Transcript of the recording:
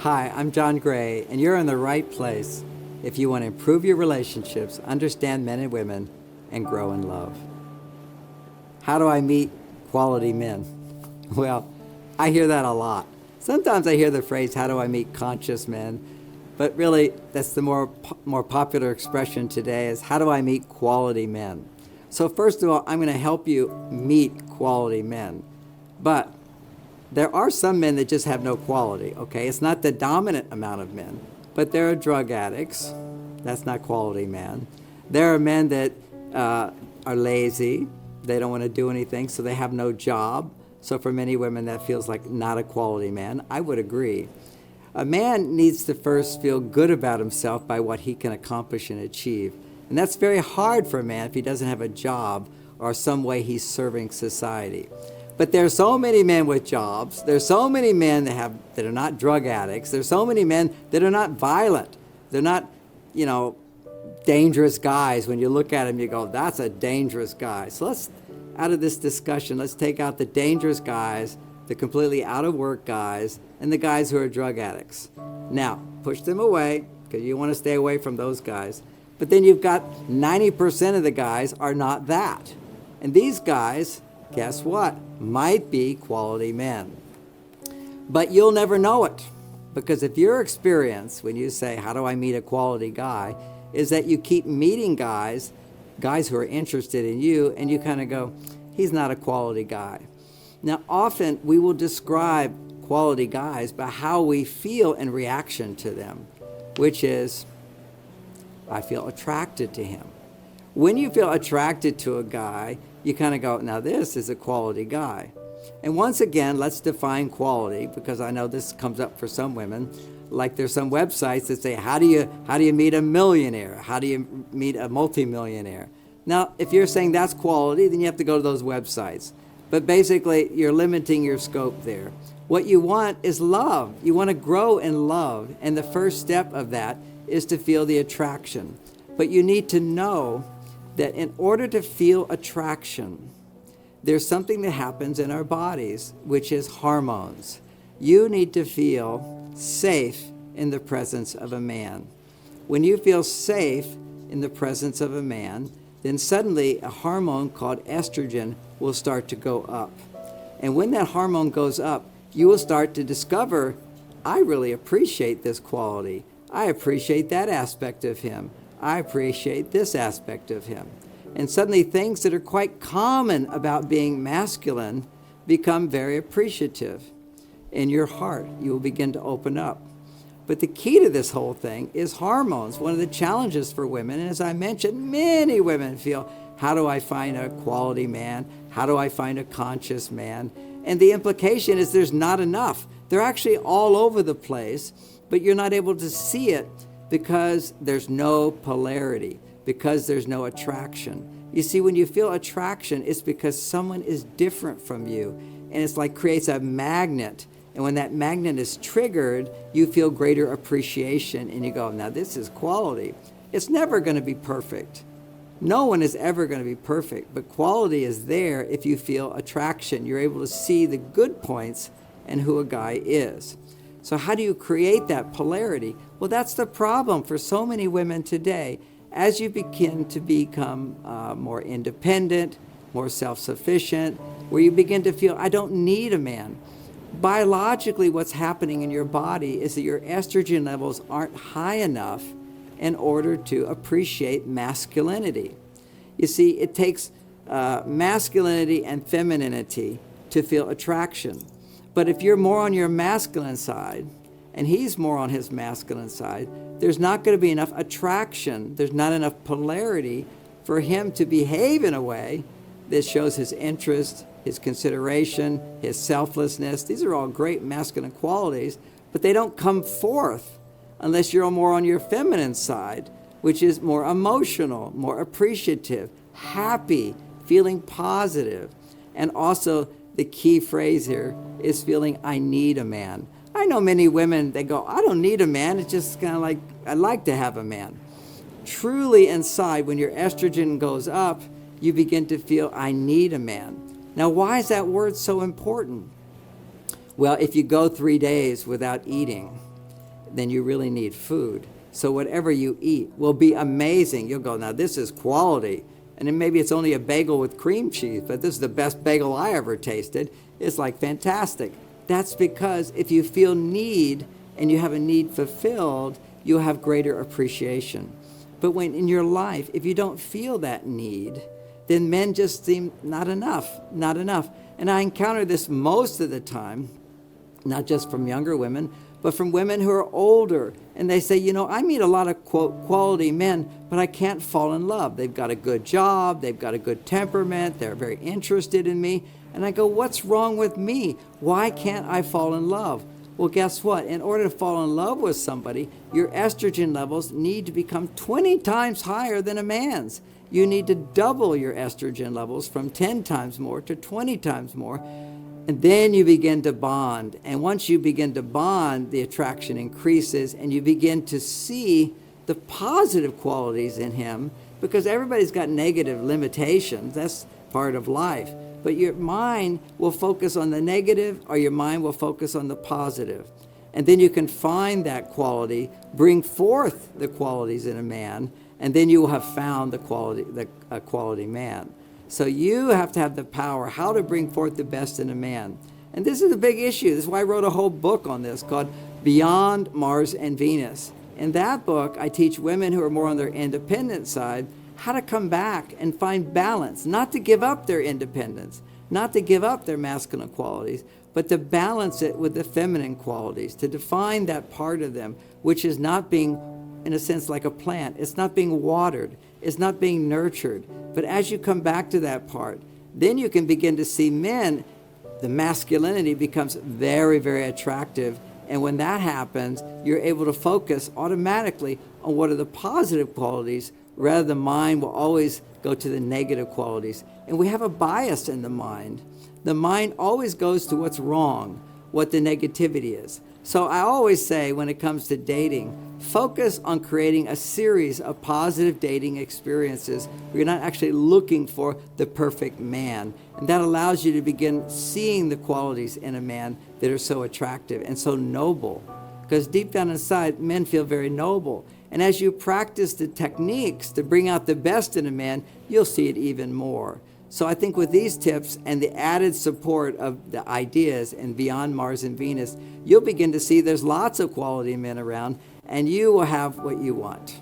Hi, I'm John Gray, and you're in the right place if you want to improve your relationships, understand men and women, and grow in love. How do I meet quality men? Well, I hear that a lot. Sometimes I hear the phrase, how do I meet conscious men? But really, that's the more popular expression today is, how do I meet quality men? So first of all, I'm going to help you meet quality men. But there are some men that just have no quality, okay? It's not the dominant amount of men, but there are drug addicts. That's not quality man. There are men that are lazy. They don't want to do anything, so they have no job. So for many women, that feels like not a quality man. I would agree. A man needs to first feel good about himself by what he can accomplish and achieve. And that's very hard for a man if he doesn't have a job or some way he's serving society. But there's so many men with jobs. There's so many men that are not drug addicts. There's so many men that are not violent. They're not, dangerous guys. When you look at them, you go, that's a dangerous guy. So out of this discussion, let's take out the dangerous guys, the completely out of work guys, and the guys who are drug addicts. Now, push them away, because you want to stay away from those guys. But then you've got 90% of the guys are not that. And these guys, guess what? Might be quality men. But you'll never know it. Because if your experience, when you say, how do I meet a quality guy, is that you keep meeting guys who are interested in you, and you kind of go, he's not a quality guy. Now, often we will describe quality guys by how we feel in reaction to them, which is, I feel attracted to him. When you feel attracted to a guy, you kind of go, now this is a quality guy. And once again, let's define quality, because I know this comes up for some women. Like there's some websites that say, how do you meet a millionaire? How do you meet a multimillionaire? Now, if you're saying that's quality, then you have to go to those websites. But basically, you're limiting your scope there. What you want is love. You want to grow in love. And the first step of that is to feel the attraction. But you need to know that in order to feel attraction, there's something that happens in our bodies, which is hormones. You need to feel safe in the presence of a man. When you feel safe in the presence of a man, then suddenly a hormone called estrogen will start to go up. And when that hormone goes up, you will start to discover, I really appreciate this quality. I appreciate that aspect of him. I appreciate this aspect of him. And suddenly things that are quite common about being masculine become very appreciative. In your heart, you will begin to open up. But the key to this whole thing is hormones. One of the challenges for women, and as I mentioned, many women feel, how do I find a quality man? How do I find a conscious man? And the implication is there's not enough. They're actually all over the place, but you're not able to see it because there's no polarity, because there's no attraction. You see, when you feel attraction, it's because someone is different from you, and it's like creates a magnet. And when that magnet is triggered, you feel greater appreciation, and you go, now this is quality. It's never going to be perfect. No one is ever going to be perfect, but quality is there if you feel attraction. You're able to see the good points and who a guy is. So how do you create that polarity? Well, that's the problem for so many women today. As you begin to become more independent, more self-sufficient, where you begin to feel, I don't need a man. Biologically, what's happening in your body is that your estrogen levels aren't high enough in order to appreciate masculinity. You see, it takes masculinity and femininity to feel attraction. But if you're more on your masculine side, and he's more on his masculine side, there's not going to be enough attraction. There's not enough polarity for him to behave in a way that shows his interest, his consideration, his selflessness. These are all great masculine qualities, but they don't come forth unless you're more on your feminine side, which is more emotional, more appreciative, happy, feeling positive. And also the key phrase here is feeling, I need a man. I know many women, they go, I don't need a man. It's just kind of like, I like to have a man. Truly inside, when your estrogen goes up, you begin to feel, I need a man. Now, why is that word so important? Well, if you go 3 days without eating, then you really need food. So whatever you eat will be amazing. You'll go, now this is quality. And then maybe it's only a bagel with cream cheese, but this is the best bagel I ever tasted. It's like fantastic. That's because if you feel need and you have a need fulfilled, you'll have greater appreciation. But when in your life, if you don't feel that need, then men just seem not enough. And I encounter this most of the time, not just from younger women, but from women who are older. And they say, I meet a lot of, quote, quality men, but I can't fall in love. They've got a good job, they've got a good temperament, they're very interested in me. And I go, what's wrong with me? Why can't I fall in love? Well, guess what? In order to fall in love with somebody, your estrogen levels need to become 20 times higher than a man's. You need to double your estrogen levels from 10 times more to 20 times more. And then you begin to bond. And once you begin to bond, the attraction increases and you begin to see the positive qualities in him, because everybody's got negative limitations. That's part of life. But your mind will focus on the negative or your mind will focus on the positive. And then you can find that quality, bring forth the qualities in a man, and then you will have found a quality man. So you have to have the power how to bring forth the best in a man. And this is a big issue. This is why I wrote a whole book on this called Beyond Mars and Venus. In that book, I teach women who are more on their independent side how to come back and find balance, not to give up their independence, not to give up their masculine qualities, but to balance it with the feminine qualities, to define that part of them, which is not being, in a sense, like a plant. It's not being watered. It's not being nurtured. But as you come back to that part, then you can begin to see men, the masculinity becomes very, very attractive. And when that happens, you're able to focus automatically on what are the positive qualities, rather the mind will always go to the negative qualities. And we have a bias in the mind. The mind always goes to what's wrong, what the negativity is. So I always say when it comes to dating, focus on creating a series of positive dating experiences where you're not actually looking for the perfect man. And that allows you to begin seeing the qualities in a man that are so attractive and so noble. Because deep down inside, men feel very noble. And as you practice the techniques to bring out the best in a man, you'll see it even more. So I think with these tips and the added support of the ideas and Beyond Mars and Venus, you'll begin to see there's lots of quality men around, and you will have what you want.